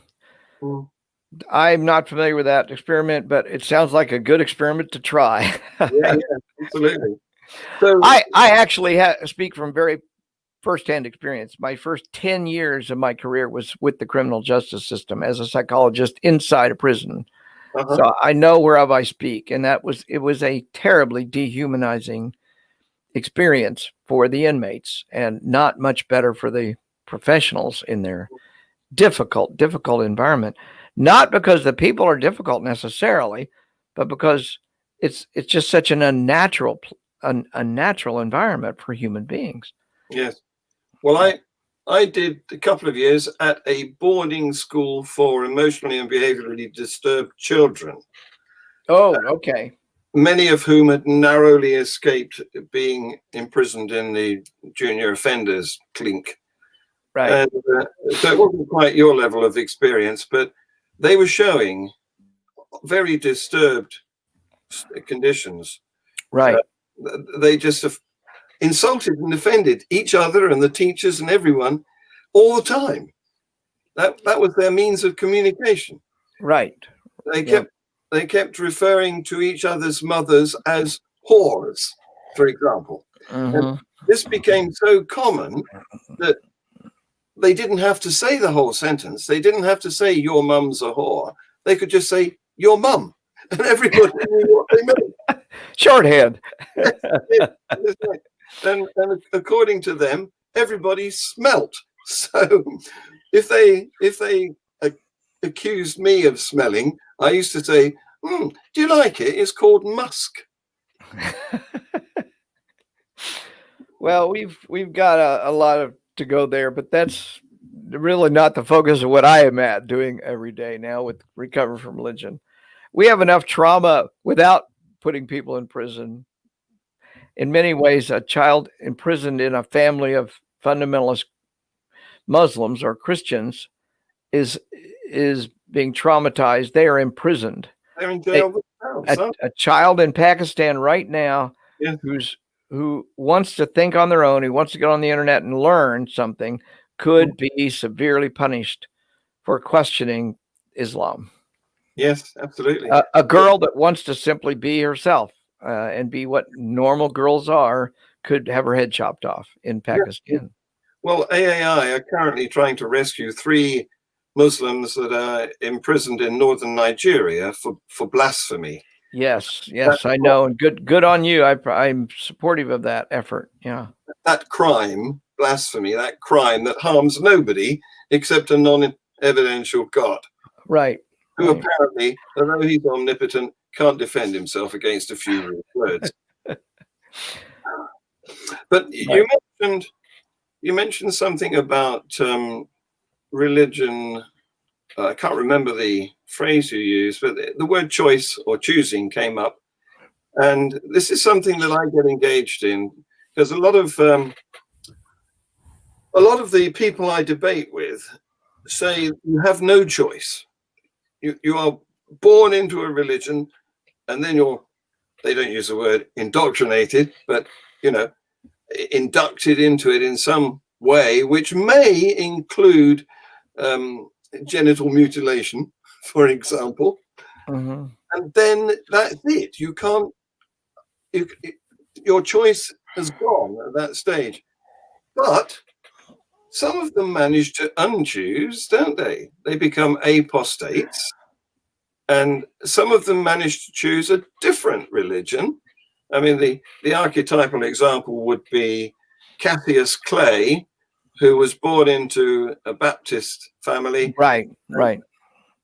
I'm not familiar with that experiment, but it sounds like a good experiment to try.
Yeah, absolutely. So
I actually speak from very firsthand experience. My first 10 years of my career was with the criminal justice system as a psychologist inside a prison. So I know whereof I speak, and it was a terribly dehumanizing experience for the inmates and not much better for the professionals in their difficult environment. Not because the people are difficult necessarily, but because it's just such an unnatural environment for human beings.
Yes. Well, I did a couple of years at a boarding school for emotionally and behaviorally disturbed children.
Oh, okay.
Many of whom had narrowly escaped being imprisoned in the junior offenders clink.
Right.
And so it wasn't quite your level of experience, but they were showing very disturbed conditions.
Right.
They just insulted and offended each other and the teachers and everyone all the time. That was their means of communication.
Right.
They kept referring to each other's mothers as whores, for example. And this became so common that they didn't have to say the whole sentence. They didn't have to say your mum's a whore. They could just say your mum, and everybody knew what they meant.
Shorthand.
And according to them, everybody smelt. So if they accused me of smelling, I used to say, do you like it? It's called musk.
Well, we've got a lot to go there, but that's really not the focus of what I am doing every day now with Recover from Religion. We have enough trauma without putting people in prison. In many ways, a child imprisoned in a family of fundamentalist Muslims or Christians is being traumatized. They are imprisoned.
They're in jail.
A child in Pakistan right now who wants to think on their own, who wants to get on the internet and learn something, could be severely punished for questioning Islam.
Yes, absolutely.
A girl that wants to simply be herself and be what normal girls are could have her head chopped off in Pakistan.
Well, AAI are currently trying to rescue 3 Muslims that are imprisoned in northern Nigeria for blasphemy.
Yes, I know, and good on you. I'm supportive of that effort. Yeah,
that crime, blasphemy, that crime that harms nobody except a non-evidential God,
right?
Who apparently, although he's omnipotent, can't defend himself against a few words. But you mentioned something about religion. I can't remember the phrase you used, but the word choice or choosing came up. And this is something that I get engaged in because a lot of the people I debate with say you have no choice. You are born into a religion and then they don't use the word indoctrinated, but, inducted into it in some way, which may include genital mutilation, for example. And then that's it. You can't, your choice has gone at that stage. But some of them manage to unchoose, don't they? They become apostates. And some of them manage to choose a different religion. I mean, the archetypal example would be Cassius Clay, who was born into a Baptist family.
Right.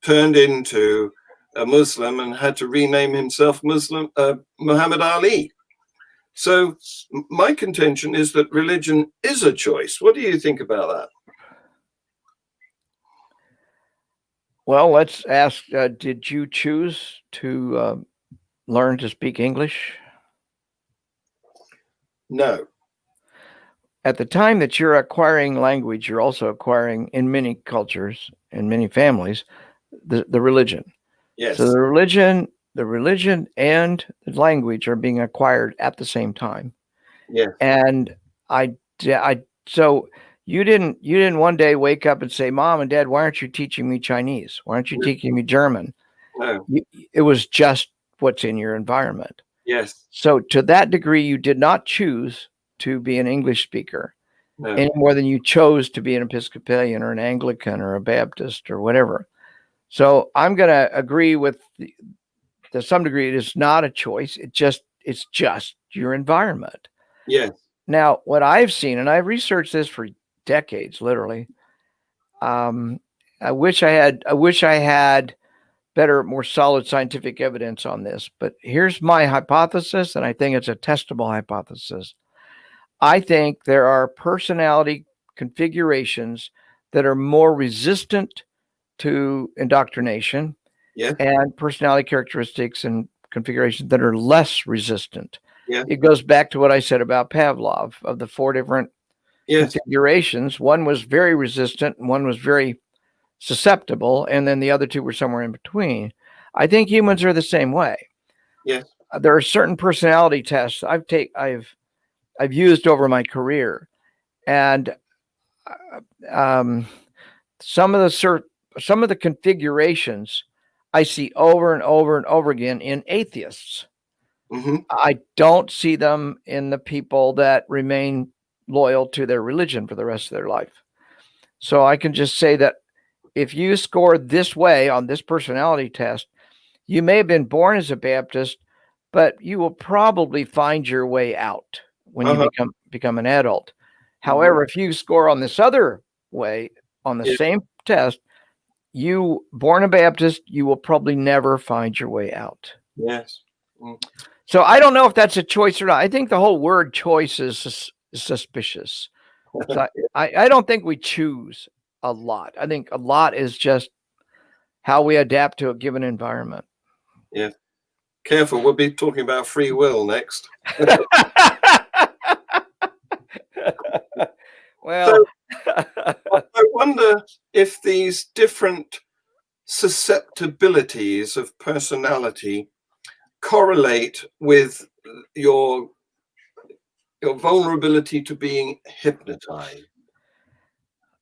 Turned into a Muslim and had to rename himself Muhammad Ali. So my contention is that religion is a choice. What do you think about that?
Well, let's ask, did you choose to learn to speak English?
No.
At the time that you're acquiring language, you're also acquiring, in many cultures, in many families, the religion.
Yes.
So the religion and the language are being acquired at the same time.
Yes.
And so you didn't one day wake up and say, Mom and Dad, why aren't you teaching me Chinese? Why aren't you teaching me German?
No.
It was just what's in your environment.
Yes.
So to that degree, you did not choose to be an English speaker any more than you chose to be an Episcopalian or an Anglican or a Baptist or whatever. So I'm going to agree with to some degree, it is not a choice. It's just your environment.
Yes.
Now, what I've seen, and I've researched this for decades, literally. I wish I had better, more solid scientific evidence on this. But here's my hypothesis, and I think it's a testable hypothesis. I think there are personality configurations that are more resistant to indoctrination, and personality characteristics and configurations that are less resistant. It goes back to what I said about Pavlov. Of the 4 different configurations, one was very resistant and one was very susceptible, and then the other 2 were somewhere in between. I think humans are the same way.
Yes.
There are certain personality tests I've used over my career, and some of the configurations I see over and over and over again in atheists.
Mm-hmm.
I don't see them in the people that remain loyal to their religion for the rest of their life. So I can just say that if you score this way on this personality test, you may have been born as a Baptist, but you will probably find your way out when you become an adult. However, if you score on this other way on the same test, you born a Baptist, you will probably never find your way out.
Yes.
So I don't know if that's a choice or not. I think the whole word choice is suspicious. So I don't think we choose a lot. I think a lot is just how we adapt to a given environment.
Yeah. Careful, we'll be talking about free will next.
Well,
I wonder if these different susceptibilities of personality correlate with your vulnerability to being hypnotized.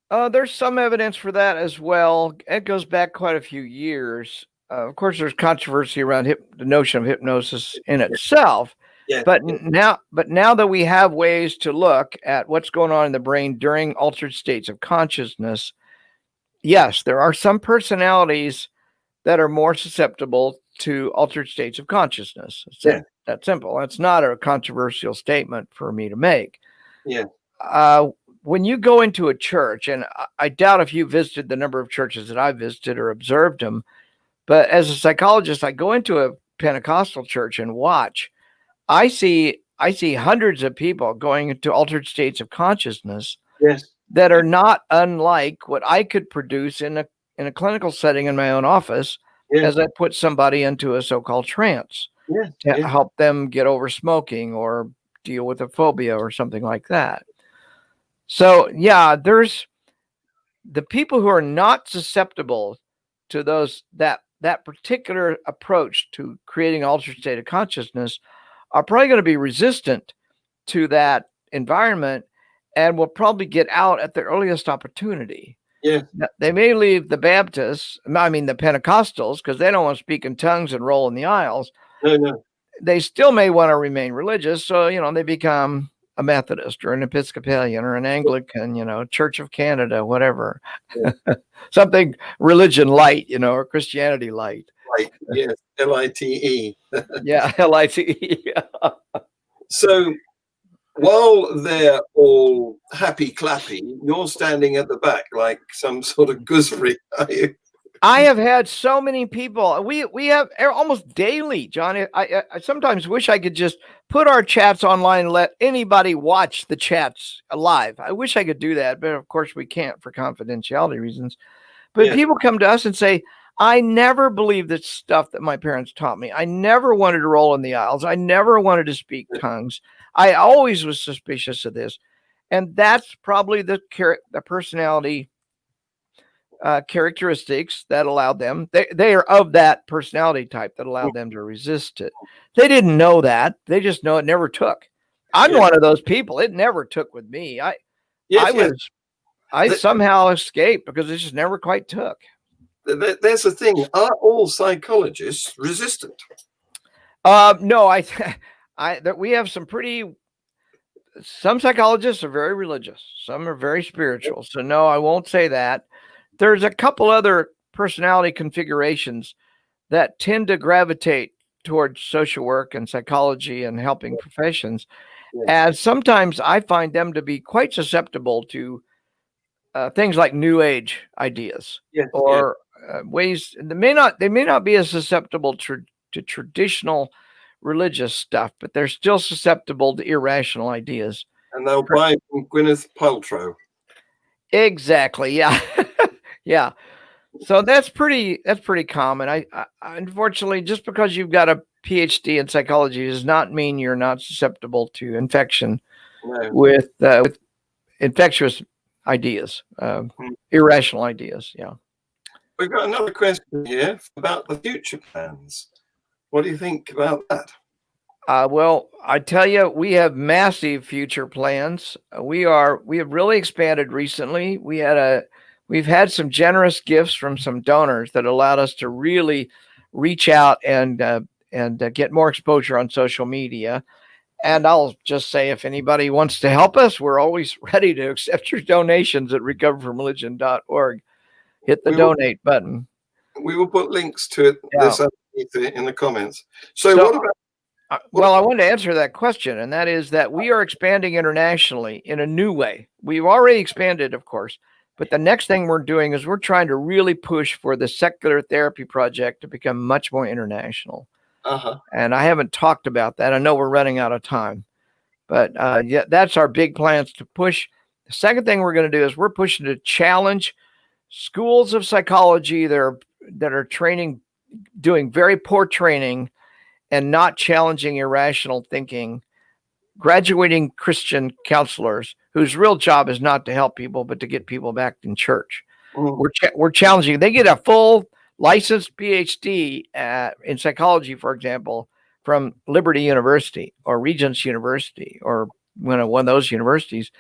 There's some evidence for that as well. It goes back quite a few years. Of course, there's controversy around the notion of hypnosis in itself.
Yeah.
But now that we have ways to look at what's going on in the brain during altered states of consciousness, yes, there are some personalities that are more susceptible to altered states of consciousness. It's that simple. That's not a controversial statement for me to make.
Yeah.
When you go into a church, and I doubt if you visited the number of churches that I visited or observed them, but as a psychologist, I go into a Pentecostal church and watch. I see hundreds of people going into altered states of consciousness that are not unlike what I could produce in a clinical setting in my own office as I put somebody into a so-called trance to help them get over smoking or deal with a phobia or something like that. So yeah, there's the people who are not susceptible to that particular approach to creating an altered state of consciousness are probably going to be resistant to that environment and will probably get out at the earliest opportunity.
Yeah.
They may leave the Pentecostals, because they don't want to speak in tongues and roll in the aisles.
No.
They still may want to remain religious. So, they become a Methodist or an Episcopalian or an Anglican, Church of Canada, whatever.
Yeah.
Something religion light, or Christianity light.
Right. Yes. LITE.
Yeah. LITE.
So while they're all happy clappy, you're standing at the back like some sort of gooseberry, are you?
I have had so many people. We have almost daily, John. I sometimes wish I could just put our chats online and let anybody watch the chats live. I wish I could do that, but of course we can't for confidentiality reasons. But people come to us and say, I never believed the stuff that my parents taught me. I never wanted to roll in the aisles. I never wanted to speak tongues. I always was suspicious of this. And that's probably the personality characteristics that allowed them, they are of that personality type that allowed them to resist it. They didn't know that. They just know it never took. I'm one of those people. It never took with me. I somehow escaped because it just never quite took.
There's a thing. Are all psychologists resistant?
No, we have some psychologists are very religious. Some are very spiritual. So no, I won't say that. There's a couple other personality configurations that tend to gravitate towards social work and psychology and helping professions. And sometimes I find them to be quite susceptible to things like New Age ideas or ways. They may not be as susceptible to traditional religious stuff, but they're still susceptible to irrational ideas.
And they'll buy from Gwyneth Paltrow.
Exactly. Yeah. Yeah. So that's pretty common. I unfortunately, just because you've got a PhD in psychology does not mean you're not susceptible to infection with infectious ideas, irrational ideas. Yeah.
We've got another question here about the future plans. What do you think about that?
Well, I tell you, we have massive future plans. We have really expanded recently. We've had some generous gifts from some donors that allowed us to really reach out and get more exposure on social media. And I'll just say, if anybody wants to help us, we're always ready to accept your donations at recoverfromreligion.org. Hit the donate button.
We will put links to it in the comments. So what about?
Well, I wanted to answer that question, and that is that we are expanding internationally in a new way. We've already expanded, of course, but the next thing we're doing is we're trying to really push for the secular therapy project to become much more international. And I haven't talked about that. I know we're running out of time, but that's our big plans to push. The second thing we're going to do is we're pushing to challenge schools of psychology that are training, doing very poor training and not challenging irrational thinking, graduating Christian counselors whose real job is not to help people, but to get people back in church. We're challenging. They get a full licensed PhD in psychology, for example, from Liberty University or Regents University or one of those universities,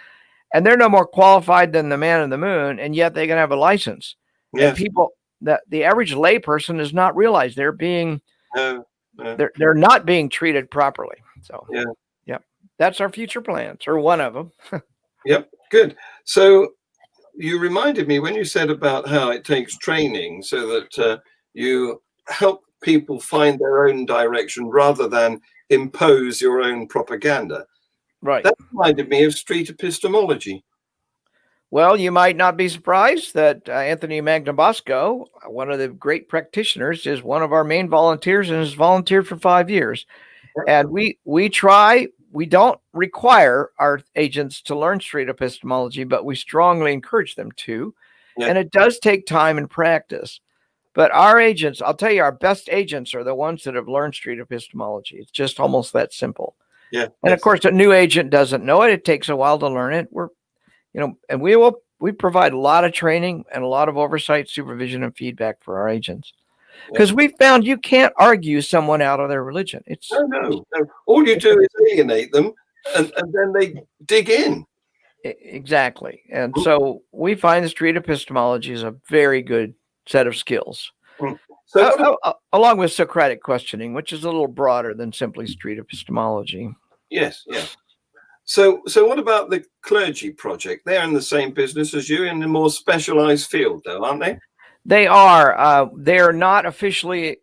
and they're no more qualified than the man in the moon, and yet they can have a license. And people, that the average layperson does not realize they're being they're not being treated properly. So that's our future plans, or one of them.
Yep, good. So you reminded me when you said about how it takes training so that you help people find their own direction rather than impose your own propaganda.
Right.
That reminded me of street epistemology.
Well, you might not be surprised that Anthony Magnabosco, one of the great practitioners, is one of our main volunteers and has volunteered for 5 years. And we don't require our agents to learn street epistemology, but we strongly encourage them to. And it does take time and practice. But our agents, I'll tell you, our best agents are the ones that have learned street epistemology. It's just almost that simple. And of course, a new agent doesn't know it. It takes a while to learn it. And we provide a lot of training and a lot of oversight, supervision, and feedback for our agents. Because we found you can't argue someone out of their religion.
No. All you do is alienate them, and then they dig in.
Exactly. And so we find the street epistemology is a very good set of skills. So along with Socratic questioning, which is a little broader than simply street epistemology.
Yes. So what about the clergy project? They're in the same business as you in a more specialized field, though, aren't they?
They are. They are not officially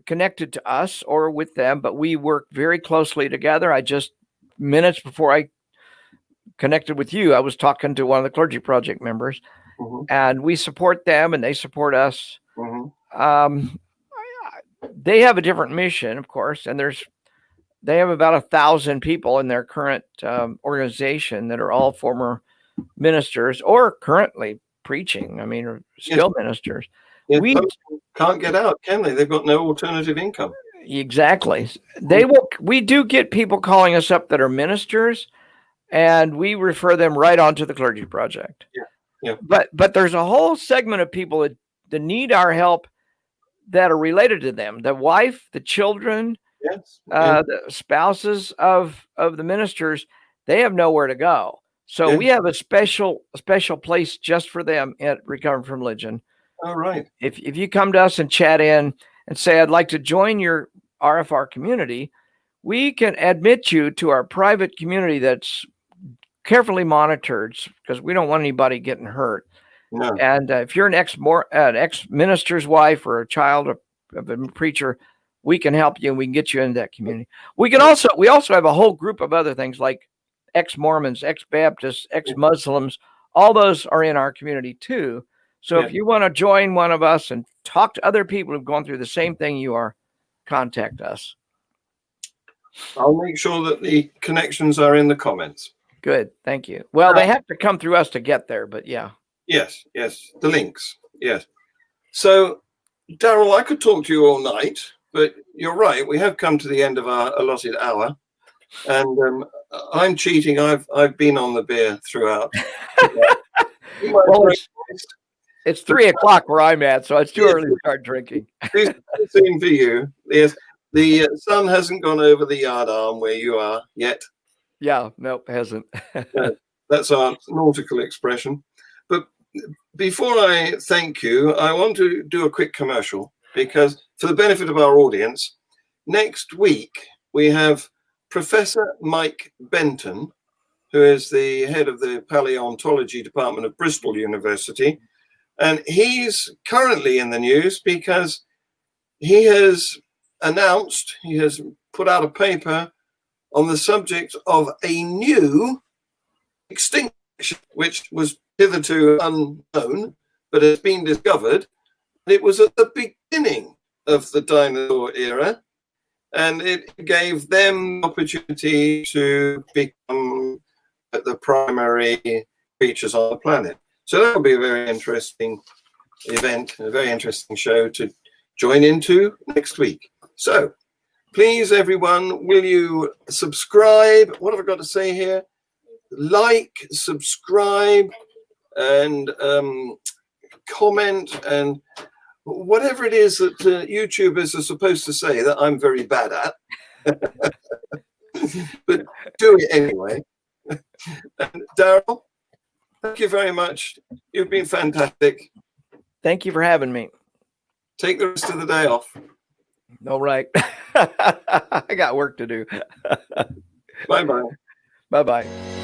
connected to us or with them, but we work very closely together. Minutes before I connected with you, I was talking to one of the clergy project members, and we support them and they support us. They have a different mission, of course, and they have about 1,000 people in their current organization that are all former ministers or currently preaching. I mean, or still ministers.
We can't get out, can they? They've got no alternative income.
Exactly. We do get people calling us up that are ministers, and we refer them right on to the clergy project.
Yeah.
But there's a whole segment of people that need our help that are related to them. The wife, the children,
Yes. Yeah.
the spouses of the ministers, they have nowhere to go. So
Yeah.
we have a special place just for them at Recovering from Religion.
All right.
If you come to us and chat in and say, I'd like to join your RFR community, we can admit you to our private community that's carefully monitored, because we don't want anybody getting hurt.
No.
And if you're an ex-minister's wife or a child of a preacher, we can help you and we can get you into that community. We also have a whole group of other things like ex-Mormons, ex-Baptists, ex-Muslims. All those are in our community too. So if you want to join one of us and talk to other people who've gone through the same thing you are, contact us.
I'll make sure that the connections are in the comments.
Good. Thank you. Well, they have to come through us to get there, but yeah.
Yes. The links. Yes. So, Darrel, I could talk to you all night, but you're right. We have come to the end of our allotted hour, and I'm cheating. I've been on the beer throughout.
Well, it's 3:00 where I'm at, so it's too early to start drinking.
Too soon for you. Yes. The sun hasn't gone over the yardarm where you are yet.
Yeah, nope, hasn't.
That's our nautical expression. But before I thank you, I want to do a quick commercial, because for the benefit of our audience, next week we have Professor Mike Benton, who is the head of the paleontology department of Bristol University. And he's currently in the news because he has put out a paper on the subject of a new extinction, which was hitherto unknown, but has been discovered. It was at the beginning of the dinosaur era, and it gave them the opportunity to become the primary creatures on the planet. So that will be a very interesting event, a very interesting show to join into next week. So please, everyone, will you subscribe? What have I got to say here? Like, subscribe, and comment, and whatever it is that YouTubers are supposed to say that I'm very bad at. But do it anyway. And Darrel, thank you very much. You've been fantastic.
Thank you for having me.
Take the rest of the day off.
All right. I got work to do.
Bye-bye.
Bye-bye.